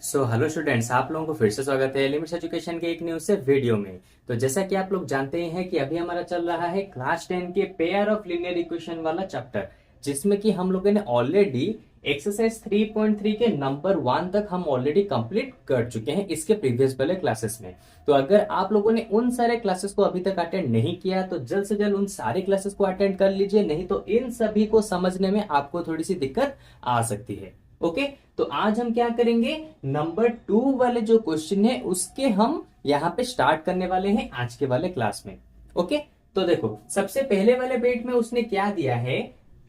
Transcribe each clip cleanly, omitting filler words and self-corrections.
Hello students, आप लोगों को फिर से स्वागत है लिमिट्स एजुकेशन के एक न्यू से वीडियो में। तो जैसा कि आप लोग जानते हैं कि अभी हमारा चल रहा है क्लास 10 के पेयर ऑफ लीनियर इक्वेशन वाला चैप्टर, जिसमें कि हम लोगों ने ऑलरेडी एक्सरसाइज 3.3 के नंबर 1 तक हम ऑलरेडी कंप्लीट कर चुके हैं इसके प्रीवियस वाले क्लासेस में। तो अगर आप लोगों ने उन सारे क्लासेस को अभी तक अटेंड नहीं किया तो जल्द से जल्द उन सारे क्लासेस को अटेंड कर लीजिए, नहीं तो इन सभी को समझने में आपको थोड़ी सी दिक्कत आ सकती है। ओके, तो आज हम क्या करेंगे, नंबर 2 वाले जो क्वेश्चन है उसके हम यहाँ पे स्टार्ट करने वाले हैं आज के वाले क्लास में। ओके, तो देखो सबसे पहले वाले पेज में उसने क्या दिया है,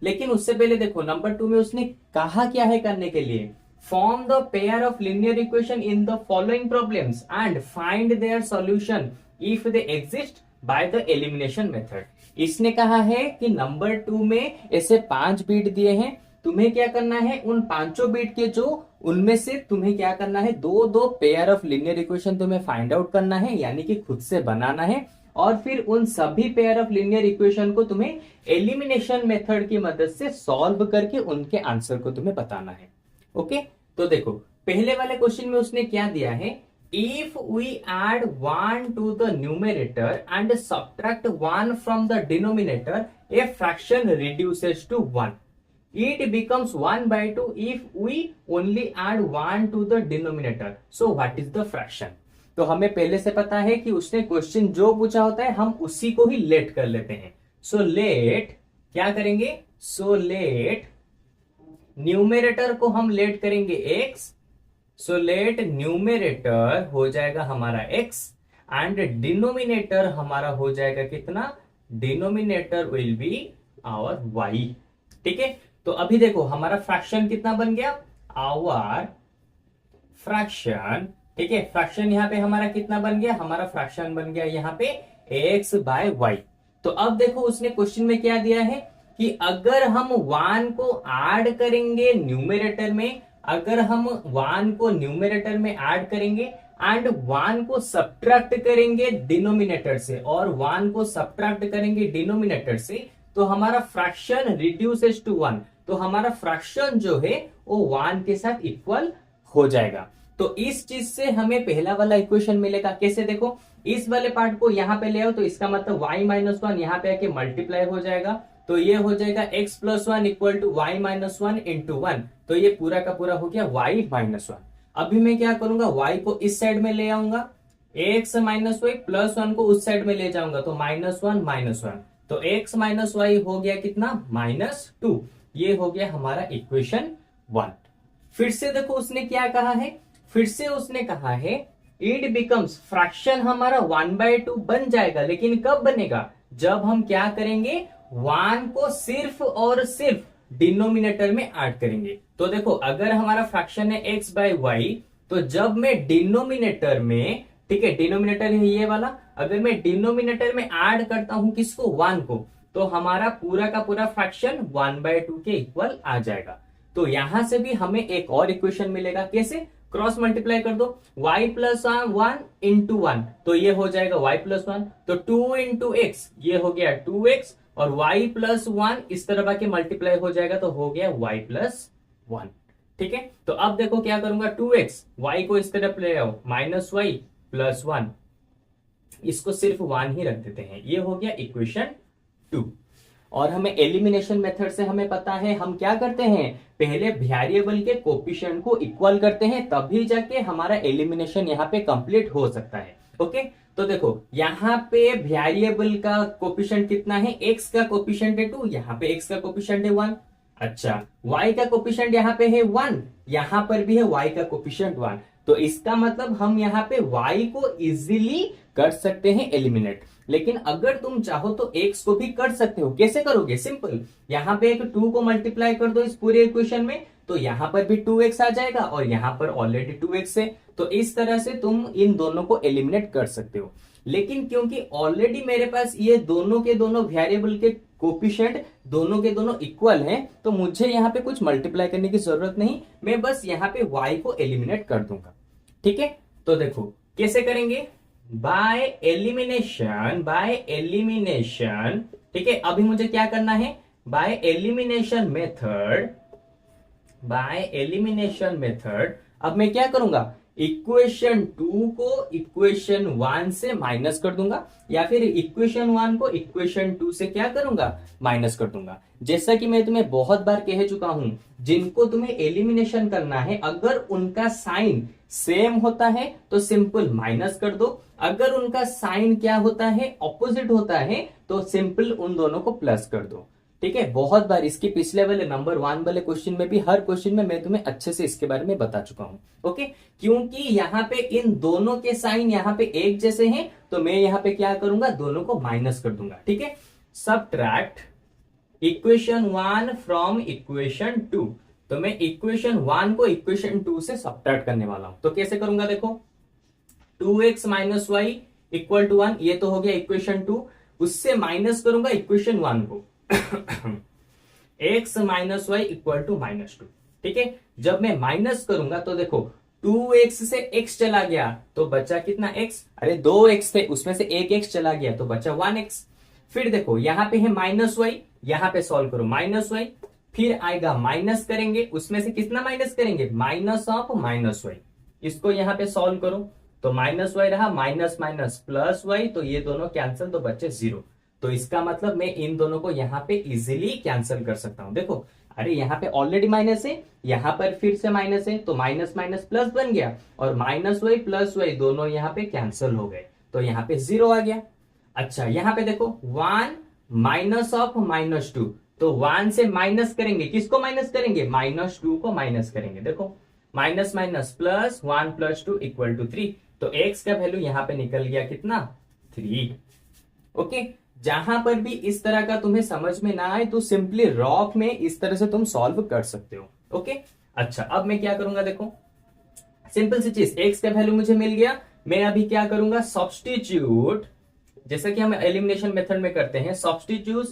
लेकिन उससे पहले देखो नंबर 2 में उसने कहा क्या है करने के लिए, form the pair of linear equation in the following problems and find their solution if they exist by the elimination method. इसने कहा है कि नंबर 2 में ऐसे 5 बीट दिए हैं, तुम्हें क्या करना है उन पांचों बीट के जो उनमें से तुम्हें क्या करना है, दो दो पेयर ऑफ लीनियर इक्वेशन तुम्हें फाइंड आउट करना है, यानी कि खुद से बनाना है, और फिर उन सभी पेयर ऑफ लीनियर इक्वेशन को तुम्हें एलिमिनेशन मेथड की मदद से सॉल्व करके उनके आंसर को तुम्हें बताना है। ओके, तो देखो पहले वाले क्वेश्चन में उसने क्या दिया है, if we add 1 to the numerator and subtract 1 from the denominator, a fraction reduces to 1. It becomes 1 by 2 if we only add 1 to the denominator. So what is the fraction? तो हमें पहले से पता है कि उसने क्वेश्चन जो पूछा होता है हम उसी को ही लेट कर लेते हैं। सो लेट क्या करेंगे, सो लेट न्यूमेरेटर को हम लेट करेंगे x, सो लेट न्यूमेरेटर हो जाएगा हमारा x एंड डिनोमिनेटर हमारा हो जाएगा कितना, denominator will be our y। ठीक है, तो अभी देखो हमारा फ्रैक्शन कितना बन गया, आवर फ्रैक्शन। ठीक है, फ्रैक्शन यहां पे हमारा कितना बन गया, हमारा फ्रैक्शन बन गया यहाँ पे x बाय वाई। तो अब देखो उसने क्वेश्चन में क्या दिया है कि अगर हम 1 को ऐड करेंगे न्यूमेरेटर में, अगर हम 1 को न्यूमेरेटर में ऐड करेंगे एंड 1 को सब्ट्रैक्ट करेंगे डिनोमिनेटर से, और 1 को सब्ट्रैक्ट करेंगे डिनोमिनेटर से, तो हमारा फ्रैक्शन रिड्यूसेस टू 1। तो हमारा फ्रैक्शन जो है वो 1 के साथ इक्वल हो जाएगा। तो इस चीज से हमें पहला वाला इक्वेशन मिलेगा। कैसे, देखो इस वाले पार्ट को यहां पे ले आओ, तो इसका मतलब y माइनस 1 यहाँ पे आके मल्टीप्लाई हो जाएगा, तो ये हो जाएगा x plus 1 equal to y minus 1 into 1। तो ये पूरा का पूरा हो गया y माइनस 1। अभी मैं क्या करूंगा, y को इस साइड में ले आऊंगा, x माइनस वाई प्लस 1 को उस साइड में ले जाऊंगा, तो -1 -1, तो x माइनस वाई हो गया कितना, -2। ये हो गया हमारा इक्वेशन 1। फिर से देखो उसने क्या कहा है, फिर से उसने कहा है इट बिकम्स, फ्रैक्शन हमारा 1/2 बन जाएगा, लेकिन कब बनेगा, जब हम क्या करेंगे, 1 को सिर्फ और सिर्फ डिनोमिनेटर में ऐड करेंगे। तो देखो अगर हमारा फ्रैक्शन है x बाय वाई, तो जब मैं डिनोमिनेटर में, ठीक है डिनोमिनेटर है ये वाला, अगर मैं डिनोमिनेटर में ऐड करता हूं किसको, 1 को, तो हमारा पूरा का पूरा फ्रैक्शन 1/2 के इक्वल आ जाएगा। तो यहां से भी हमें एक और इक्वेशन मिलेगा। कैसे, क्रॉस मल्टीप्लाई कर दो, y प्लस 1 इंटू 1, तो ये हो जाएगा y प्लस 1, तो 2 इंटू एक्स, ये हो गया 2x, और y प्लस 1 इस तरफ आके मल्टीप्लाई हो जाएगा, तो हो गया y प्लस 1। ठीक है, तो अब देखो क्या करूंगा, 2x, y को इस तरफ ले आओ, माइनस वाई प्लस 1, इसको सिर्फ 1 ही रख देते हैं, ये हो गया इक्वेशन 2। और हमें एलिमिनेशन मेथड से हमें पता है हम क्या करते हैं, पहले वेरिएबल के कोफिशिएंट को इक्वल करते हैं, तभी जाके हमारा एलिमिनेशन यहाँ पे कंप्लीट हो सकता है। ओके, तो देखो यहाँ पे वेरिएबल का कोफिशिएंट कितना है, x का कोफिशिएंट है 2, यहाँ पे x का कोफिशिएंट है 1। अच्छा, y का कोफिशिएंट यहाँ पे है 1, यहाँ पर भी है y का कोफिशिएंट 1, तो इसका मतलब हम यहाँ पे y को इजीली कर सकते हैं एलिमिनेट। लेकिन अगर तुम चाहो तो x को भी कर सकते हो। कैसे करोगे, सिंपल, यहाँ पे एक 2 को मल्टीप्लाई कर दो इस पूरे इक्वेशन में, तो यहाँ पर भी 2x आ जाएगा और यहाँ पर ऑलरेडी 2x है, तो इस तरह से तुम इन दोनों को एलिमिनेट कर सकते हो। लेकिन क्योंकि ऑलरेडी मेरे पास ये दोनों के दोनों वेरिएबल के कोफिशिएंट दोनों के दोनों इक्वल हैं, तो मुझे यहाँ पे कुछ मल्टीप्लाई करने की जरूरत नहीं, मैं बस यहाँ पे y को एलिमिनेट कर दूंगा। ठीक है, तो देखो कैसे करेंगे, बाय एलिमिनेशन, बाय एलिमिनेशन। ठीक है, अभी मुझे क्या करना है, by elimination method, by elimination method अब मैं क्या करूंगा, इक्वेशन 2 को इक्वेशन 1 से माइनस कर दूंगा, या फिर इक्वेशन 1 को इक्वेशन 2 से क्या करूंगा, माइनस कर दूंगा। जैसा कि मैं तुम्हें बहुत बार कह चुका हूं, जिनको तुम्हें एलिमिनेशन करना है, अगर उनका साइन सेम होता है तो सिंपल माइनस कर दो, अगर उनका साइन क्या होता है, ऑपोजिट होता है, तो सिंपल उन दोनों को प्लस कर दो। ठीक है, बहुत बार इसके पिछले वाले नंबर 1 वाले क्वेश्चन में भी, हर क्वेश्चन में मैं तुम्हें अच्छे से इसके बारे में बता चुका हूं। ओके, क्योंकि यहाँ पे इन दोनों के साइन यहाँ पे एक जैसे हैं, तो मैं यहाँ पे क्या करूंगा, दोनों को माइनस कर दूंगा। ठीक है, सबट्रैक्ट इक्वेशन 1 फ्रॉम इक्वेशन 2, तो मैं इक्वेशन 1 को इक्वेशन 2 से सबट्रैक्ट करने वाला हूं। तो कैसे करूंगा, देखो 2x minus y equal to 1, ये तो हो गया इक्वेशन 2, उससे माइनस करूंगा इक्वेशन 1 को x minus y equal to -2। ठीक है, जब मैं माइनस करूंगा तो देखो 2x से x चला गया तो बचा कितना x, अरे 2x थे उसमें से एक x चला गया तो बचा 1x। फिर देखो यहां पे है माइनस वाई, यहां पे सॉल्व करो माइनस वाई, फिर आएगा माइनस करेंगे, उसमें से कितना माइनस करेंगे, माइनस ऑफ माइनस वाई, इसको यहां पे सॉल्व करो तो माइनस वाई रहा, माइनस माइनस प्लस वाई, तो ये दोनों कैंसिल तो बचे 0। तो इसका मतलब मैं इन दोनों को यहां पे इजीली कैंसिल कर सकता हूं। देखो अरे यहां पे ऑलरेडी माइनस है, यहां पर फिर से माइनस है, तो माइनस माइनस प्लस बन गया, और माइनस वाई प्लस वाई दोनों यहां पे कैंसिल हो गए, तो यहां पे 0 आ गया। अच्छा यहां पे देखो 1 माइनस ऑफ -2, तो 1 से माइनस करेंगे, किसको माइनस करेंगे, -2 को माइनस करेंगे। देखो माइनस माइनस प्लस, 1 + 2 = 3, तो x का वैल्यू यहां पे निकल गया कितना, 3। ओके, जहां पर भी इस तरह का तुम्हें समझ में ना आए तो सिंपली रॉक में इस तरह से तुम सॉल्व कर सकते हो। ओके, अच्छा अब मैं क्या करूंगा, देखो सिंपल सी चीज, x का वैल्यू मुझे मिल गया, मैं अभी क्या करूंगा, सब्स्टिट्यूट, जैसे कि हम एलिमिनेशन मेथड में करते हैं, सब्स्टिट्यूट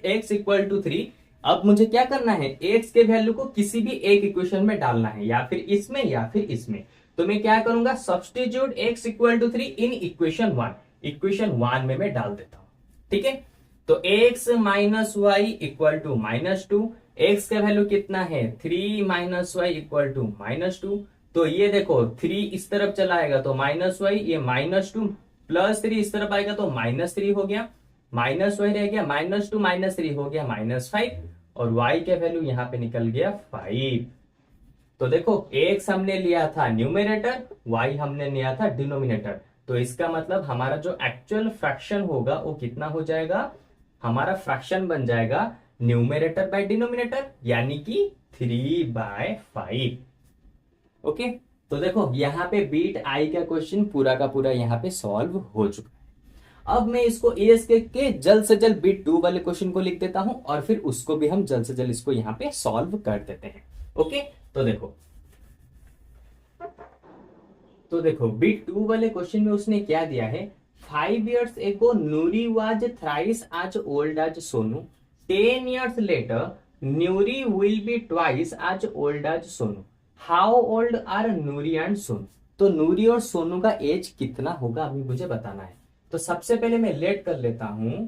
x = 3। अब मुझे क्या करना है, x के वैल्यू को किसी भी एक इक्वेशन में डालना है, या फिर इसमें या फिर इसमें। तो मैं क्या करूंगा, सब्स्टिट्यूट x = 3 इन इक्वेशन 1, इक्वेशन 1 में मैं डाल देता हूं। ठीक है, तो x minus y equal to -2, x का वैल्यू कितना है, 3 माइनस वाई इक्वल टू -2, तो ये देखो 3 इस तरफ चला आएगा तो माइनस वाई, ये -2 प्लस 3 इस तरफ आएगा तो -3 हो गया, माइनस वाई रह गया, -2 -3 हो गया -5, और y के वैल्यू यहां पे निकल गया 5। तो देखो x हमने लिया था न्यूमरेटर, y हमने लिया था डिनोमिनेटर, तो इसका मतलब हमारा जो एक्चुअल फ्रैक्शन होगा वो कितना हो जाएगा, हमारा फ्रैक्शन बन जाएगा न्यूमरेटर बाय डिनोमिनेटर, यानी कि 3/5। ओके, तो देखो यहाँ पे बीट आई का क्वेश्चन पूरा का पूरा यहाँ पे सॉल्व हो चुका है। अब मैं इसको ASK के जल्द से जल्द बीट 2 वाले क्वेश्चन को लिख देता हूं, और फिर उसको भी हम जल्द से जल्द इसको यहाँ पे सॉल्व कर देते हैं। ओके, तो देखो बीट 2 वाले क्वेश्चन में उसने क्या दिया है, 5 years ago Nuri was thrice as old as Sonu, 10 years later Nuri will be twice as old as Sonu, how old are Nuri and Sonu। तो नूरी और सोनू का एज कितना होगा अभी मुझे बताना है। तो सबसे पहले मैं लेट कर लेता हूं,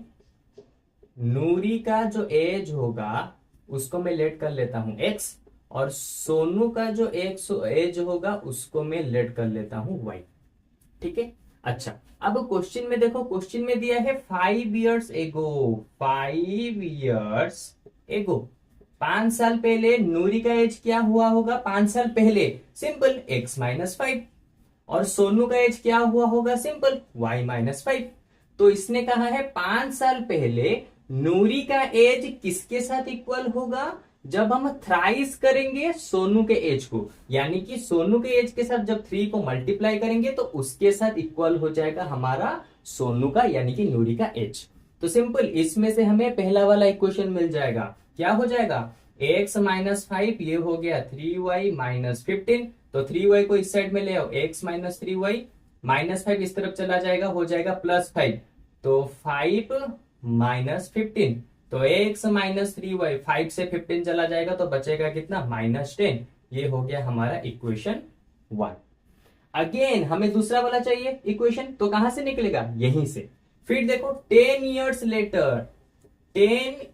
नूरी का जो एज होगा उसको मैं लेट कर लेता हूं x, और सोनू का जो एज होगा उसको मैं लेट कर लेता हूं y। ठीक है, अच्छा अब क्वेश्चन में देखो, क्वेश्चन में दिया है 5 years ago, 5 years ago, 5 साल पहले नूरी का एज क्या हुआ होगा, 5 साल पहले, सिंपल x - 5, और सोनू का एज क्या हुआ होगा, सिंपल y - 5। तो इसने कहा है 5 साल पहले नूरी का एज किसके साथ इक्वल होगा, जब हम थ्राइस करेंगे सोनू के एज को, यानी कि सोनू के एज के साथ जब 3 को मल्टीप्लाई करेंगे तो उसके साथ इक्वल हो जाएगा हमारा सोनू का यानी कि नूरी का एज। तो सिंपल इसमें से हमें पहला वाला इक्वेशन मिल जाएगा, क्या हो जाएगा, x - 5, ये हो गया 3y - 15, तो 3y को इस साइड में ले आओ, x - 3y -5 इस तरफ चला जाएगा, हो जाएगा +5, तो 5 - 15, तो x - 3y, 5 से 15 चला जाएगा तो बचेगा कितना, -10। ये हो गया हमारा इक्वेशन 1। अगेन हमें दूसरा वाला चाहिए इक्वेशन, तो कहां से निकलेगा, यहीं से। फिर देखो 10 years later, 10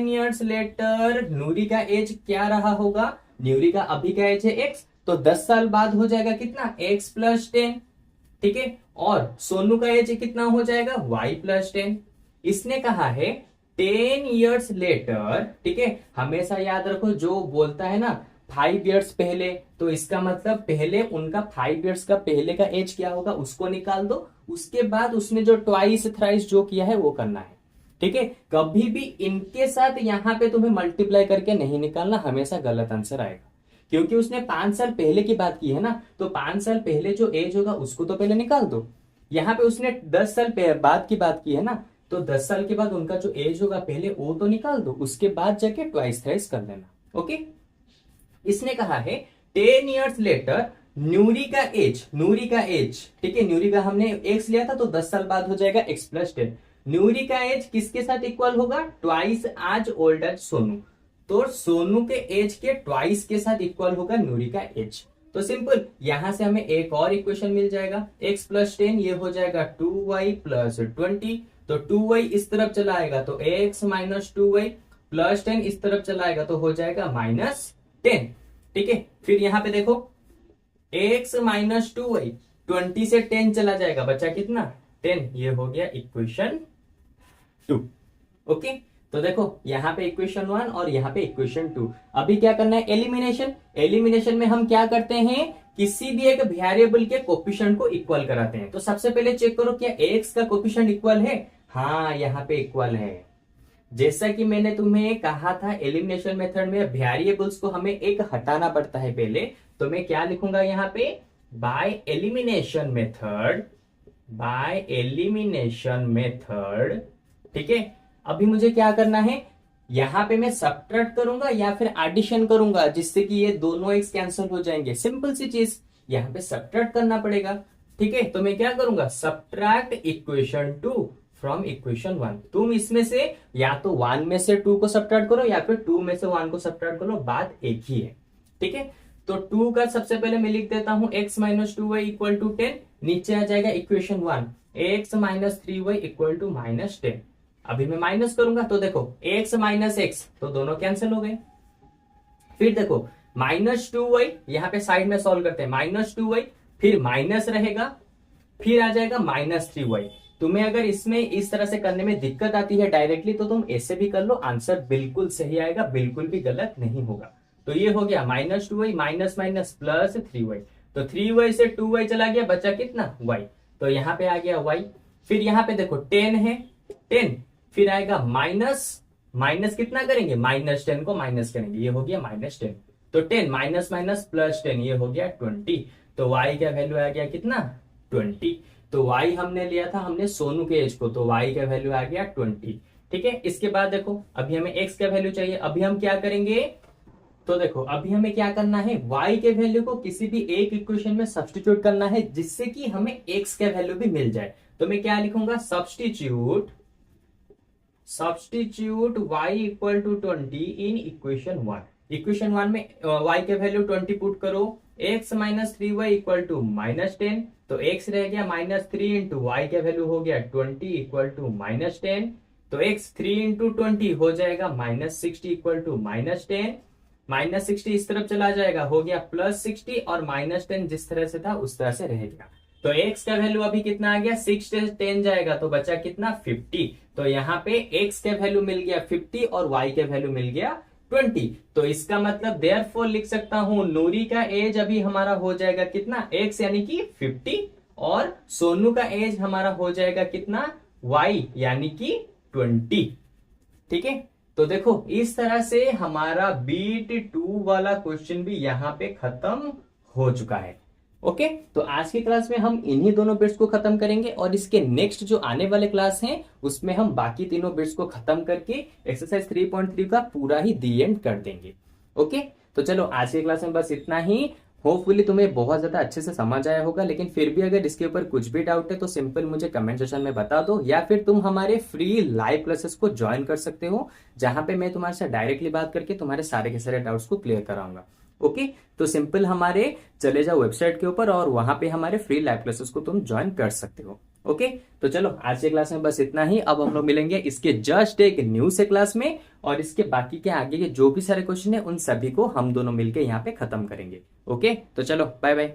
years later नूरी का एज क्या रहा होगा, न्यूरी का अभी का एज है x, तो 10 साल बाद हो जाएगा कितना x प्लस 10, ठीक है। और सोनू का एज कितना हो जाएगा y प्लस 10। इसने कहा है 10 years लेटर, ठीक है। हमेशा याद रखो जो बोलता है ना 5 years पहले, तो इसका मतलब पहले उनका 5 years का पहले का एज क्या होगा उसको निकाल दो, उसके बाद उसने जो ट्वाइस थ्राइस जो किया है वो करना है, ठीक है। कभी भी इनके साथ यहां पे तुम्हें मल्टीप्लाई करके नहीं निकालना, हमेशा गलत आंसर आएगा, क्योंकि उसने 5 साल पहले की बात की है ना, तो 5 साल पहले जो एज होगा उसको तो पहले निकाल दो। यहाँ पे उसने 10 साल बाद की बात की है ना, तो 10 साल के बाद उनका जो एज होगा पहले वो तो निकाल दो, उसके बाद जाके ट्वाइस थ्राइस कर लेना। ओके, इसने कहा है 10 years लेटर न्यूरी का एज, ठीक है। न्यूरी का हमने एक्स लिया था तो 10 साल बाद हो जाएगा एक्स प्लस 10। न्यूरी का एज किसके साथ इक्वल होगा, ट्वाइस आज ओल्ड एज सोनू, तो सोनू के एज के ट्वाइस के साथ इक्वल होगा न्यूरी का एज। तो सिंपल यहां से हमें एक और इक्वेशन मिल जाएगा, x प्लस 10 ये हो जाएगा 2y प्लस 20, तो 2y इस तरफ चला आएगा तो x माइनस 2y प्लस 10 इस तरफ चला आएगा तो हो जाएगा माइनस 10, ठीक है। फिर यहां पे देखो x माइनस 2y 20 से 10 चला जाएगा, बचा कितना 10, ये हो गया इक्वेशन 2। ओके, तो देखो यहाँ पे इक्वेशन 1 और यहाँ पे इक्वेशन 2। अभी क्या करना है, एलिमिनेशन में हम क्या करते हैं, किसी भी एक वेरिएबल के कोफिशिएंट को इक्वल कराते हैं। तो सबसे पहले चेक करो क्या x का कोफिशिएंट इक्वल है, हाँ यहाँ पे इक्वल है। जैसा कि मैंने तुम्हें कहा था एलिमिनेशन मेथड में वेरिएबल्स को हमें एक हटाना पड़ता है पहले, तो मैं क्या लिखूंगा यहाँ पे, बाय एलिमिनेशन मेथड, ठीक है। अभी मुझे क्या करना है, यहां पे मैं सब्ट्रैक्ट करूंगा या फिर एडिशन करूंगा जिससे कि ये दोनों एक्स कैंसिल हो जाएंगे। सिंपल सी चीज, यहां पे सब्ट्रैक्ट करना पड़ेगा, ठीक है। तो मैं क्या करूंगा, सब्ट्रैक्ट इक्वेशन 2 फ्रॉम इक्वेशन 1। तुम इसमें से या तो 1 में से 2 को सब्ट्रैक्ट करो या फिर 2 में से 1 को सब्ट्रैक्ट करो, बात एक ही है, ठीक है। तो 2 का सबसे पहले मैं लिख देता हूं x minus 2y equal to 10, नीचे आ जाएगा equation 1 x minus 3y equal to minus 10। अभी मैं माइनस करूंगा तो देखो x माइनस एक्स तो दोनों कैंसिल हो गए। फिर देखो माइनस 2y, यहां पे साइड में सॉल्व करते हैं, माइनस 2y फिर माइनस रहेगा, फिर आ जाएगा माइनस 3y। तुम्हें अगर इसमें इस तरह से करने में दिक्कत आती है डायरेक्टली तो तुम ऐसे भी कर लो, आंसर बिल्कुल सही आएगा, बिल्कुल भी गलत नहीं होगा। तो ये हो गया minus 2y minus minus plus 3y, तो 3y से 2y चला गया, बचा कितना y, तो यहां पे आ गया y। फिर यहां पे देखो 10 है, 10 फिर आएगा माइनस कितना करेंगे, माइनस 10 को माइनस करेंगे, ये हो गया माइनस 10, तो 10 माइनस माइनस प्लस 10 ये हो गया 20, तो y का वैल्यू आ गया कितना 20। तो y हमने लिया था हमने सोनू के एज को, तो y का वैल्यू आ गया 20, ठीक है। इसके बाद देखो अभी हमें x का वैल्यू चाहिए, अभी हम क्या करेंगे, तो देखो अभी हमें क्या करना है, y के वैल्यू को किसी भी एक इक्वेशन में सब्स्टिट्यूट करना है जिससे कि हमें x का वैल्यू भी मिल जाए। तो मैं क्या लिखूंगा, substitute y equal to 20 in equation 1। Equation 1 में y के वैल्यू 20 पुट करो, x minus 3y equal to minus 10, तो x रह गया माइनस 3 इंटू y का वैल्यू हो गया 20 इक्वल टू माइनस 10, तो x 3 इंटू 20 हो जाएगा minus 60 equal to minus 10, minus 60 इस तरफ चला जाएगा, हो गया प्लस 60 और माइनस 10 जिस तरह से था उस तरह से रहेगा। तो x का वैल्यू अभी कितना आ गया, 6 से 10 जाएगा तो बचा कितना 50, तो यहाँ पे x का वैल्यू मिल गया 50 और y का वैल्यू मिल गया 20। तो इसका मतलब देयरफॉर लिख सकता हूं नूरी का एज अभी हमारा हो जाएगा कितना x यानी कि 50 और सोनू का एज हमारा हो जाएगा कितना y यानी कि 20, ठीक है। तो देखो इस तरह से हमारा बीट 2 वाला क्वेश्चन भी यहाँ पे खत्म हो चुका है। ओके, तो आज की क्लास में हम इन्हीं दोनों बिट्स को खत्म करेंगे और इसके नेक्स्ट जो आने वाले क्लास हैं उसमें हम बाकी तीनों बिट्स को खत्म करके एक्सरसाइज 3.3 का पूरा ही दी एंड कर देंगे। ओके, तो चलो आज की क्लास में बस इतना ही। होपफुली तुम्हें बहुत ज्यादा अच्छे से समझ आया होगा, लेकिन फिर भी अगर इसके ऊपर कुछ भी डाउट है तो सिंपल मुझे कमेंट सेक्शन में बता दो, या फिर तुम हमारे फ्री लाइव क्लासेस को ज्वाइन कर सकते हो जहां पे मैं तुम्हारे साथ डायरेक्टली बात करके तुम्हारे सारे के सारे डाउट्स को क्लियर कराऊंगा। ओके, तो सिंपल हमारे चले जाओ वेबसाइट के ऊपर और वहां पे हमारे फ्री लाइव क्लासेस को तुम ज्वाइन कर सकते हो। ओके, तो चलो आज के क्लास में बस इतना ही। अब हम लोग मिलेंगे इसके जस्ट एक न्यू से क्लास में, और इसके बाकी के आगे के जो भी सारे क्वेश्चन है उन सभी को हम दोनों मिलके यहाँ पे खत्म करेंगे। ओके, तो चलो बाय बाय।